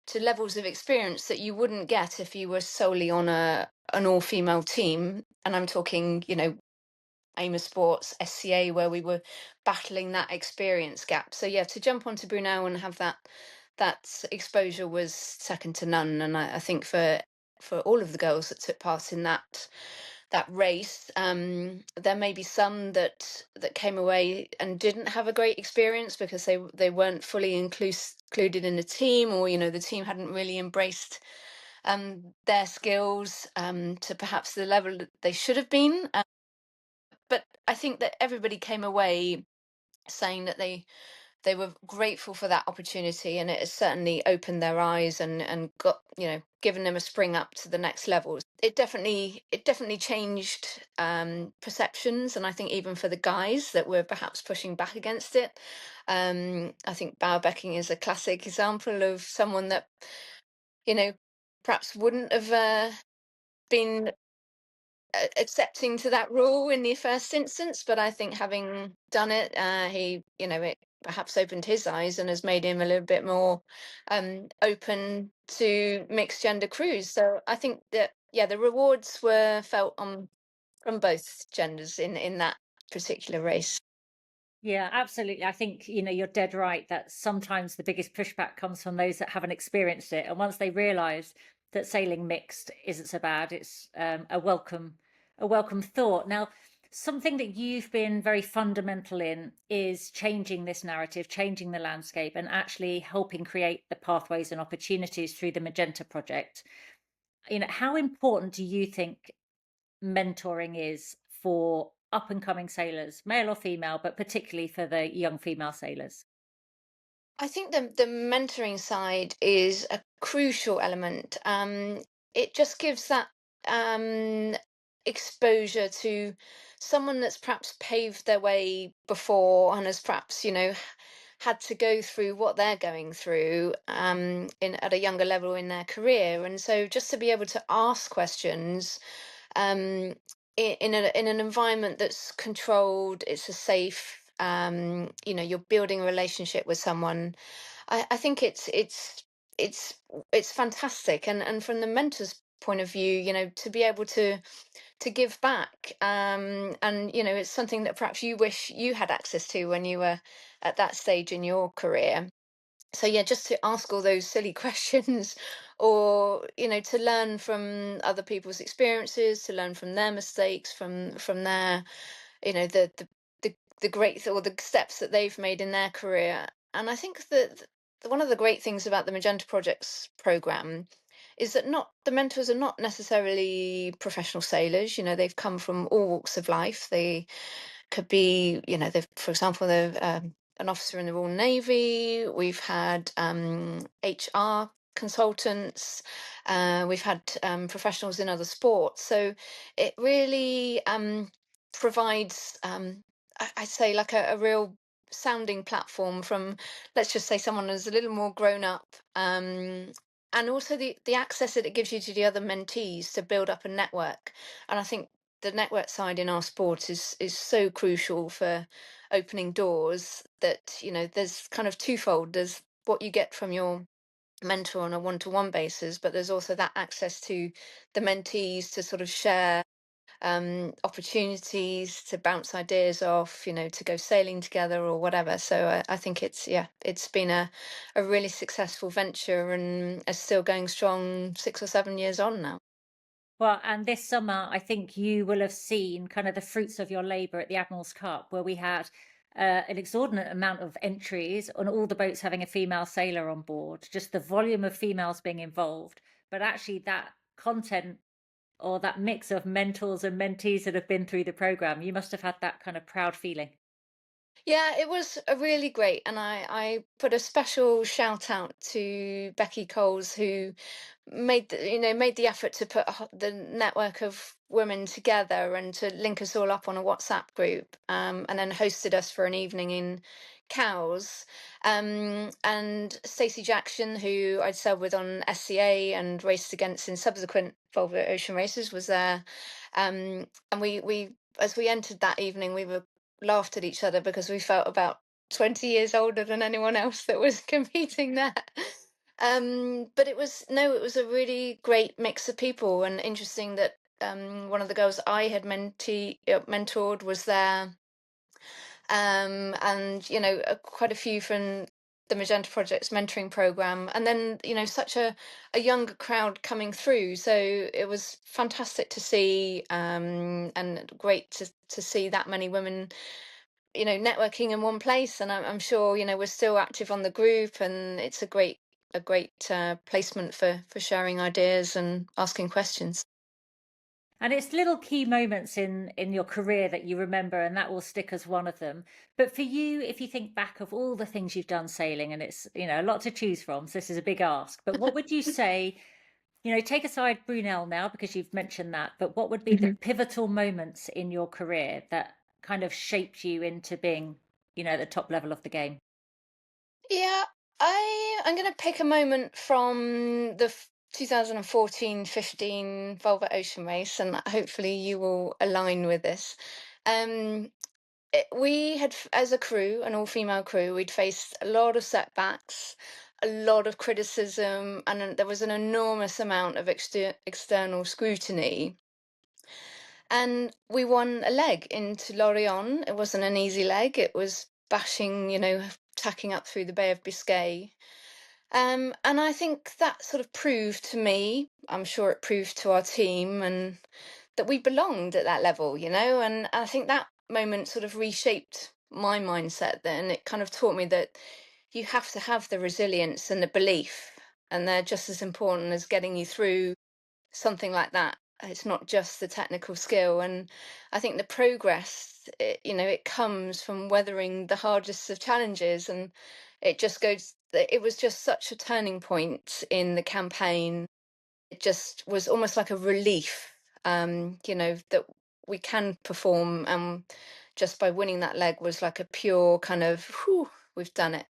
to levels of experience that you wouldn't get if you were solely on an all female team. And I'm talking, Amos Sports, SCA, where we were battling that experience gap. So yeah, to jump onto Brunel and have that exposure was second to none. And I think for all of the girls that took part in that race, there may be some that came away and didn't have a great experience because they weren't fully included in the team, or the team hadn't really embraced their skills to perhaps the level that they should have been. But I think that everybody came away saying that they were grateful for that opportunity, and it has certainly opened their eyes and got given them a spring up to the next level. It definitely changed perceptions, and I think even for the guys that were perhaps pushing back against it, I think Bauer Becking is a classic example of someone that you know perhaps wouldn't have been accepting to that rule in the first instance, but I think having done it, he, it perhaps opened his eyes and has made him a little bit more open to mixed gender crews. So I think that, yeah, the rewards were felt on from both genders in that particular race. Yeah, absolutely. I think, you're dead right that sometimes the biggest pushback comes from those that haven't experienced it. And once they realize that sailing mixed isn't so bad, it's a welcome thought. Now, something that you've been very fundamental in is changing this narrative, changing the landscape, and actually helping create the pathways and opportunities through the Magenta Project. How important do you think mentoring is for up and coming sailors, male or female, but particularly for the young female sailors? I think the mentoring side is a crucial element. It just gives that um, exposure to someone that's perhaps paved their way before and has perhaps, had to go through what they're going through in at a younger level in their career. And so just to be able to ask questions um, in an environment that's controlled, it's a safe. You're building a relationship with someone. I think it's it's fantastic, and from the mentor's point of view, to be able to give back, and it's something that perhaps you wish you had access to when you were at that stage in your career. So yeah, just to ask all those silly questions, or to learn from other people's experiences, to learn from their mistakes, from their the great or the steps that they've made in their career. And I think that one of the great things about the Magenta Projects program is that not the mentors are not necessarily professional sailors. They've come from all walks of life. They could be, they've, for example, they're an officer in the Royal Navy. We've had HR consultants. We've had professionals in other sports. So it really provides, I'd say, like a real sounding platform from, let's just say, someone who's a little more grown up. and also the access that it gives you to the other mentees to build up a network. And I think the network side in our sport is so crucial for opening doors, that there's kind of twofold. There's what you get from your mentor on a one-to-one basis, but there's also that access to the mentees to sort of share opportunities, to bounce ideas off, to go sailing together or whatever. So I think it's been a really successful venture, and is still going strong 6 or 7 years on now. Well, and this summer, I think you will have seen kind of the fruits of your labour at the Admiral's Cup, where we had an exorbitant amount of entries on all the boats having a female sailor on board, just the volume of females being involved. But actually, that content or that mix of mentors and mentees that have been through the programme, you must have had that kind of proud feeling. Yeah, it was a really great, and I put a special shout out to Becky Coles, who made the effort to put the network of women together and to link us all up on a WhatsApp group, and then hosted us for an evening in Cowes. And Stacey Jackson, who I'd sailed with on SCA and raced against in subsequent Volvo Ocean races, was there. And we as we entered that evening, we were laughed at each other because we felt about 20 years older than anyone else that was competing there. But it was a really great mix of people, and interesting that one of the girls I had mentored was there, and quite a few from the Magenta Project's mentoring program, and then such a younger crowd coming through. So it was fantastic to see, and great to see that many women networking in one place. And I'm sure we're still active on the group, and it's a great placement for sharing ideas and asking questions. And it's little key moments in your career that you remember, and that will stick as one of them. But for you, if you think back of all the things you've done sailing, and it's a lot to choose from, so this is a big ask. But what would you say? Take aside Brunel now because you've mentioned that. But what would be the Mhm. pivotal moments in your career that kind of shaped you into being, at the top level of the game? Yeah, I'm going to pick a moment from the 2014-15 Volvo Ocean Race, and hopefully you will align with this. Um, we had, as a crew, an all-female crew, we'd faced a lot of setbacks, a lot of criticism, and there was an enormous amount of external scrutiny. And we won a leg into Lorient. It wasn't an easy leg. It was bashing, tacking up through the Bay of Biscay. And I think that sort of proved to me, I'm sure it proved to our team, and that we belonged at that level, and I think that moment sort of reshaped my mindset then. It kind of taught me that you have to have the resilience and the belief, and they're just as important as getting you through something like that. It's not just the technical skill. And I think the progress, it comes from weathering the hardest of challenges. And it was just such a turning point in the campaign. It just was almost like a relief, that we can perform. Just by winning that leg was like a pure kind of, whew, we've done it.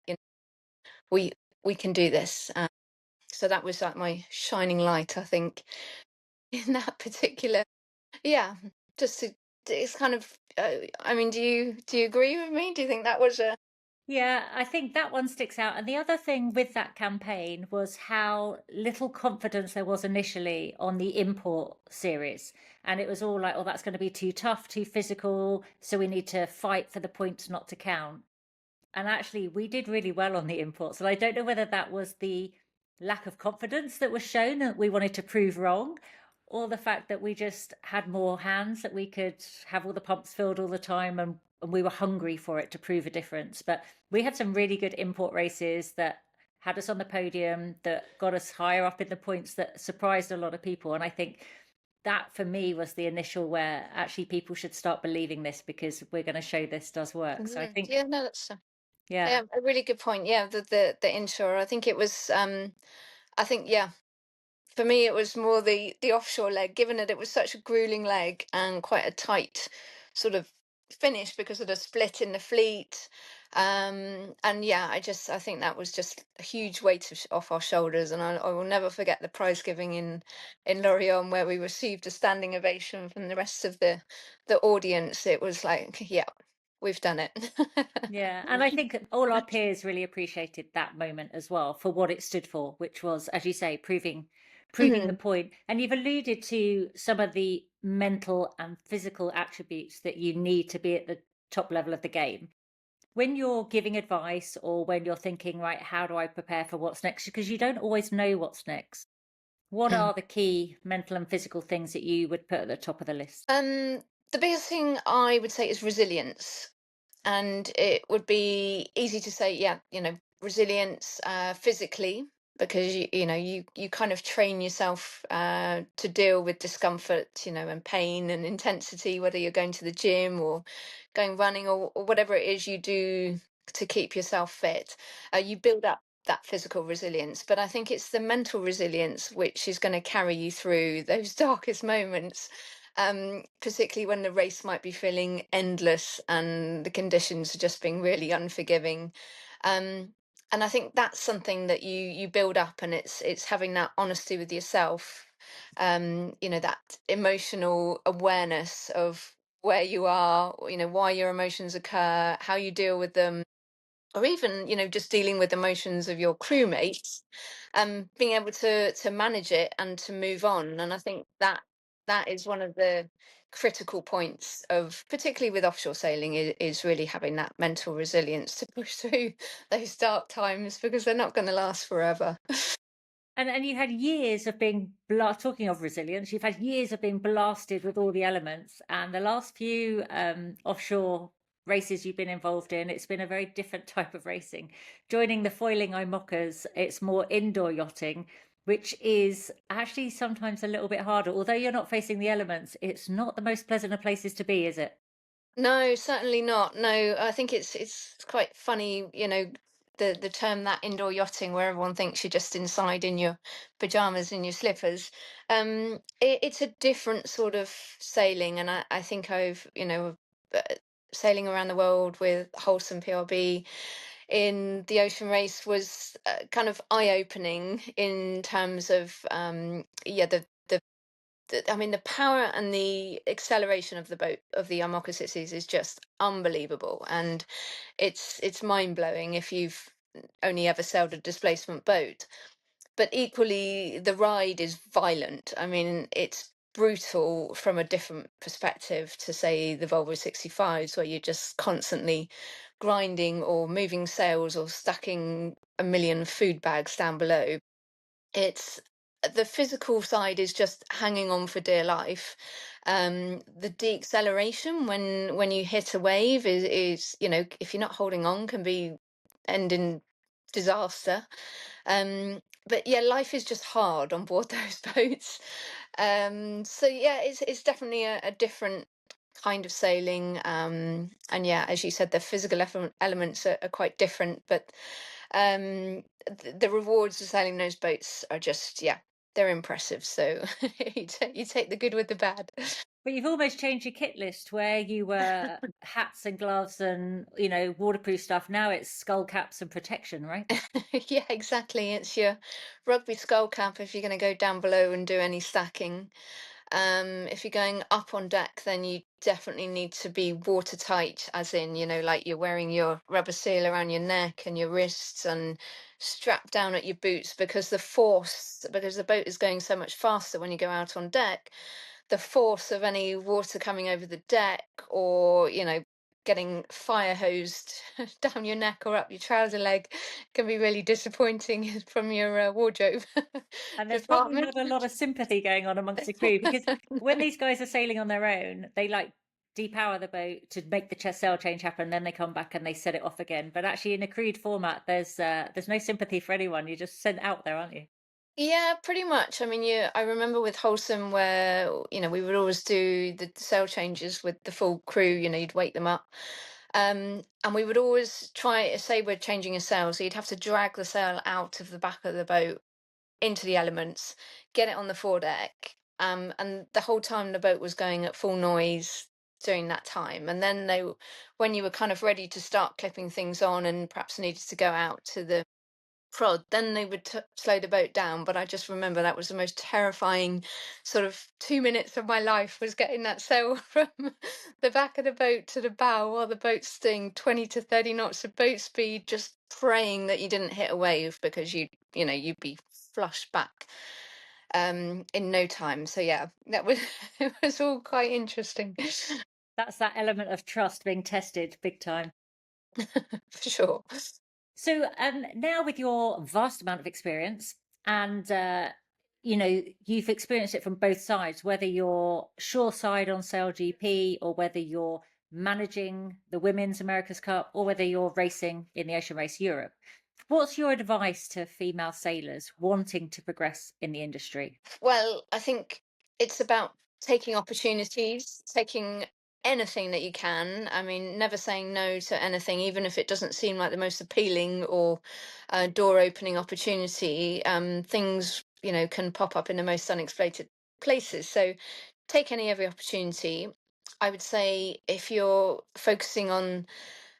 We, we can do this. So that was like my shining light, I think, in that particular. Yeah, just to, it's kind of. I mean, do you agree with me? Do you think that was a? Yeah, I think that one sticks out. And the other thing with that campaign was how little confidence there was initially on the import series. And it was all like, oh, that's going to be too tough, too physical. So we need to fight for the points not to count. And actually, we did really well on the imports. And I don't know whether that was the lack of confidence that was shown that we wanted to prove wrong, or the fact that we just had more hands, that we could have all the pumps filled all the time, and we were hungry for it to prove a difference. But we had some really good import races that had us on the podium, that got us higher up in the points, that surprised a lot of people. And I think that for me was the initial where actually people should start believing this, because we're going to show this does work. So I Mhm. think, Yeah, no, that's yeah. yeah, a really good point. Yeah, the inshore. I think it was. I think, yeah. For me, it was more the offshore leg, given that it was such a grueling leg and quite a tight sort of finish because of the split in the fleet. And yeah, I think that was just a huge weight off our shoulders, and I will never forget the prize giving in Lorient, where we received a standing ovation from the rest of the audience. It was like, yeah, we've done it. Yeah, and I think all our peers really appreciated that moment as well for what it stood for, which was, as you say, proving the Mhm. point. And you've alluded to some of the mental and physical attributes that you need to be at the top level of the game. When you're giving advice or when you're thinking, right, how do I prepare for what's next? Because you don't always know what's next. What are the key mental and physical things that you would put at the top of the list? The biggest thing I would say is resilience. And it would be easy to say, yeah, resilience physically, because you kind of train yourself to deal with discomfort, and pain and intensity, whether you're going to the gym or going running, or whatever it is you do to keep yourself fit. You build up that physical resilience, but I think it's the mental resilience which is going to carry you through those darkest moments, particularly when the race might be feeling endless and the conditions are just being really unforgiving. Um, and I think that's something that you build up, and it's having that honesty with yourself. That emotional awareness of where you are, why your emotions occur, how you deal with them, or even just dealing with emotions of your crewmates, being able to manage it and to move on. And I think that is one of the critical points of, particularly with offshore sailing, is really having that mental resilience to push through those dark times, because they're not going to last forever. And you had years of being talking of resilience, you've had years of being blasted with all the elements. And the last few offshore races you've been involved in, it's been a very different type of racing. Joining the foiling IMOCAS, it's more indoor yachting, which is actually sometimes a little bit harder. Although you're not facing the elements, it's not the most pleasant of places to be, is it? No, certainly not. No, I think it's quite funny, the term, that indoor yachting, where everyone thinks you're just inside in your pajamas and your slippers. It's a different sort of sailing, and I think I've, uh, sailing around the world with Wholesome PRB in the ocean race was kind of eye-opening in terms of, yeah, I mean, the power and the acceleration of the boat, of the Armoca Cities, is just unbelievable, and it's mind blowing if you've only ever sailed a displacement boat. But equally, the ride is violent. I mean, it's brutal from a different perspective to, say, the Volvo 65s, where you're just constantly grinding or moving sails or stacking a million food bags down below. It's The physical side is just hanging on for dear life. The deceleration when you hit a wave is, if you're not holding on, can be end in disaster. But yeah, life is just hard on board those boats. So yeah, it's definitely a different kind of sailing. And yeah, as you said, the physical elements are quite different, but the rewards of sailing those boats are just, yeah, they're impressive. So you take the good with the bad. But you've almost changed your kit list where you were hats and gloves and, waterproof stuff. Now it's skull caps and protection, right? Yeah, exactly. It's your rugby skull cap if you're going to go down below and do any stacking. If you're going up on deck, then you definitely need to be watertight, as in, like you're wearing your rubber seal around your neck and your wrists and strapped down at your boots, because because the boat is going so much faster when you go out on deck, the force of any water coming over the deck, or, getting fire hosed down your neck or up your trouser leg, can be really disappointing from your wardrobe And there's probably department. not a lot of sympathy going on amongst the crew because when these guys are sailing on their own, they like depower the boat to make the sail change happen. Then they come back and they set it off again. But actually, in a crewed format, there's no sympathy for anyone. You're just sent out there, aren't you? Yeah, pretty much. I mean, I remember with Wholesome where, we would always do the sail changes with the full crew, you'd wake them up. And we would always try, say we're changing a sail, so you'd have to drag the sail out of the back of the boat into the elements, get it on the foredeck. And the whole time the boat was going at full noise, during that time. And then when you were kind of ready to start clipping things on and perhaps needed to go out to the prod, then they would slow the boat down. But I just remember that was the most terrifying sort of 2 minutes of my life, was getting that sail from the back of the boat to the bow while the boat's doing 20 to 30 knots of boat speed, just praying that you didn't hit a wave, because you'd be flushed back in no time. So yeah, that was it was all quite interesting. That's that element of trust being tested big time. For sure. So now with your vast amount of experience and you've experienced it from both sides, whether you're shore side on Sail GP or whether you're managing the Women's America's Cup or whether you're racing in the Ocean Race Europe. What's your advice to female sailors wanting to progress in the industry? Well, I think it's about taking opportunities, taking anything that you can. I mean, never saying no to anything, even if it doesn't seem like the most appealing or door opening opportunity. Things, can pop up in the most unexpected places. So take every opportunity. I would say if you're focusing on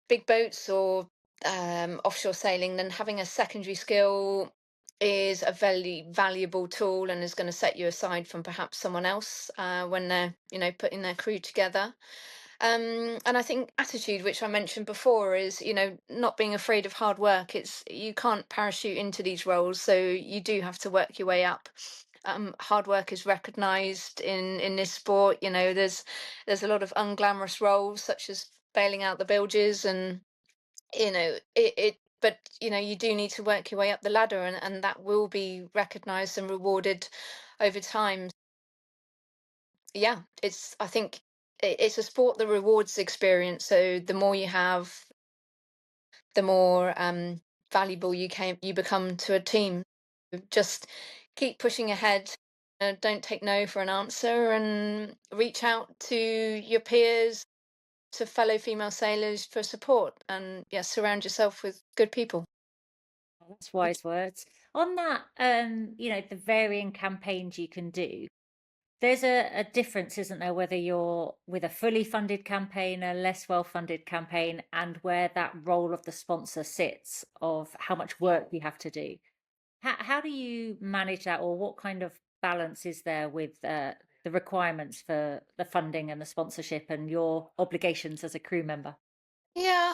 big boats or offshore sailing, then having a secondary skill is a very valuable tool and is going to set you aside from perhaps someone else when they're, putting their crew together. And I think attitude, which I mentioned before, is, not being afraid of hard work. You can't parachute into these roles, so you do have to work your way up. Hard work is recognised in this sport. There's a lot of unglamorous roles, such as bailing out the bilges, and but you do need to work your way up the ladder, and that will be recognized and rewarded over time. Yeah, I think it's a sport that rewards experience, so the more you have, the more valuable you become to a team. Just keep pushing ahead. Don't take no for an answer, and reach out to your peers, to fellow female sailors for support, and yeah, surround yourself with good people. That's wise words. On that, the varying campaigns you can do, there's a difference, isn't there, whether you're with a fully funded campaign, a less well-funded campaign, and where that role of the sponsor sits, of how much work you have to do. How do you manage that, or what kind of balance is there with the requirements for the funding and the sponsorship and your obligations as a crew member? Yeah,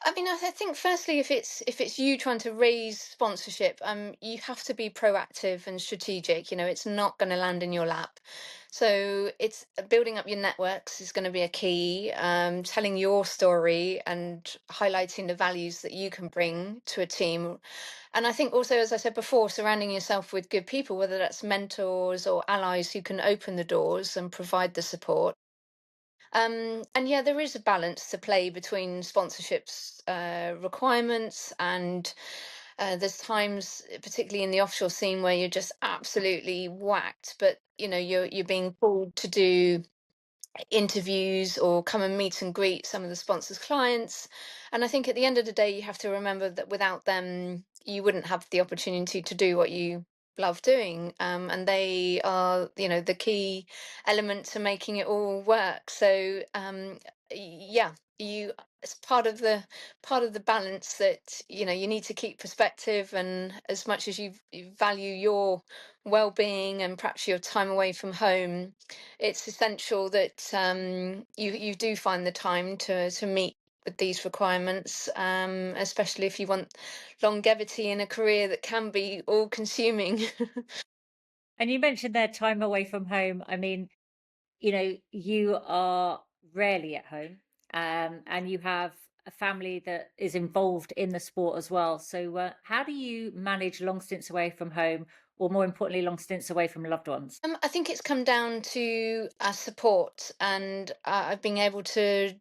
I mean, I think firstly, if it's you trying to raise sponsorship, you have to be proactive and strategic. It's not going to land in your lap. So it's building up your networks is going to be a key. Telling your story and highlighting the values that you can bring to a team. And I think also, as I said before, surrounding yourself with good people, whether that's mentors or allies who can open the doors and provide the support. And yeah, there is a balance to play between sponsorships requirements, and there's times, particularly in the offshore scene, where you're just absolutely whacked, but you're being called to do interviews or come and meet and greet some of the sponsors' clients. And I think at the end of the day, you have to remember that without them, you wouldn't have the opportunity to do what you love doing. And they are, the key element to making it all work. So, yeah, it's part of the balance that you need to keep perspective, and as much as you value your well-being and perhaps your time away from home, it's essential that you do find the time to meet with these requirements, especially if you want longevity in a career that can be all consuming. And you mentioned their time away from home. I mean, you are rarely at home, and you have a family that is involved in the sport as well. So, how do you manage long stints away from home, or more importantly, long stints away from loved ones? I think it's come down to support, and being able to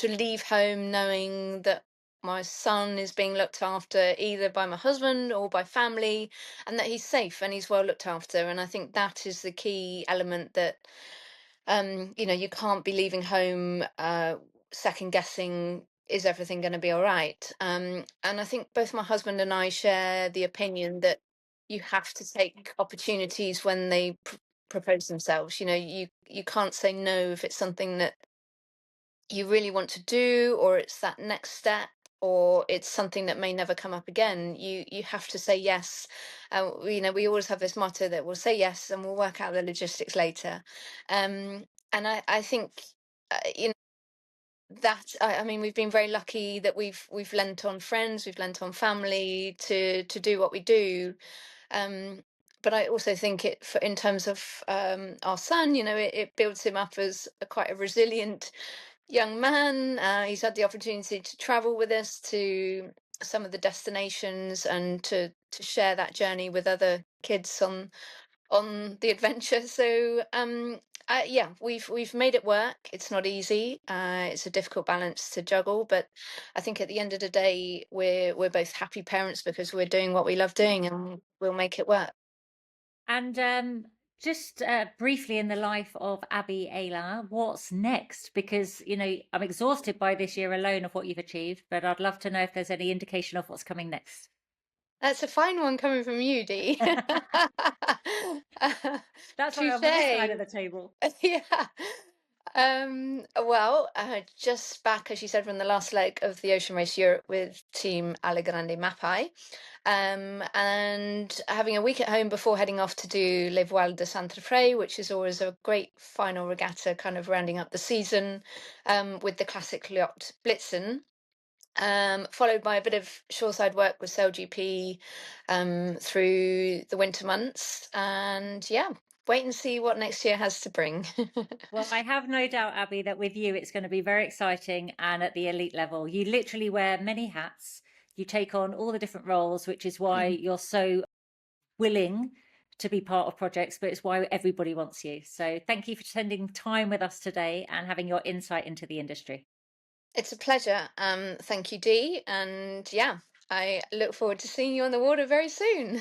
leave home knowing that my son is being looked after either by my husband or by family, and that he's safe and he's well looked after. And I think that is the key element, that you can't be leaving home second guessing, is everything going to be all right? And I think both my husband and I share the opinion that you have to take opportunities when they propose themselves. You can't say no if it's something that you really want to do, or it's that next step, or it's something that may never come up again, you have to say yes. We always have this motto that we'll say yes and we'll work out the logistics later. And I think, you know, that I mean, we've been very lucky that we've lent on friends, we've lent on family to do what we do. um, but I also think in terms of our son, it builds him up as quite a resilient young man. He's had the opportunity to travel with us to some of the destinations and to share that journey with other kids on the adventure. So yeah, we've made it work. It's not easy. It's a difficult balance to juggle, but I think at the end of the day, we're both happy parents because we're doing what we love doing, and we'll make it work. And just briefly, in the life of Abby Ehler, what's next? Because, I'm exhausted by this year alone of what you've achieved, but I'd love to know if there's any indication of what's coming next. That's a fine one coming from you, Dee. That's why I'm on this side of Touche. the table. Yeah. Well, just back, as you said, from the last leg of the Ocean Race Europe with Team Allegrande Mapai, and having a week at home before heading off to do Le Voile de Saint Tropez, which is always a great final regatta, kind of rounding up the season, with the classic yacht Blitzen. Followed by a bit of shoreside work with SailGP through the winter months. And yeah, wait and see what next year has to bring. Well, I have no doubt, Abby, that with you it's going to be very exciting and at the elite level. You literally wear many hats. You take on all the different roles, which is why you're so willing to be part of projects, but it's why everybody wants you. So thank you for spending time with us today and having your insight into the industry. It's a pleasure. Thank you, Dee. And yeah, I look forward to seeing you on the water very soon.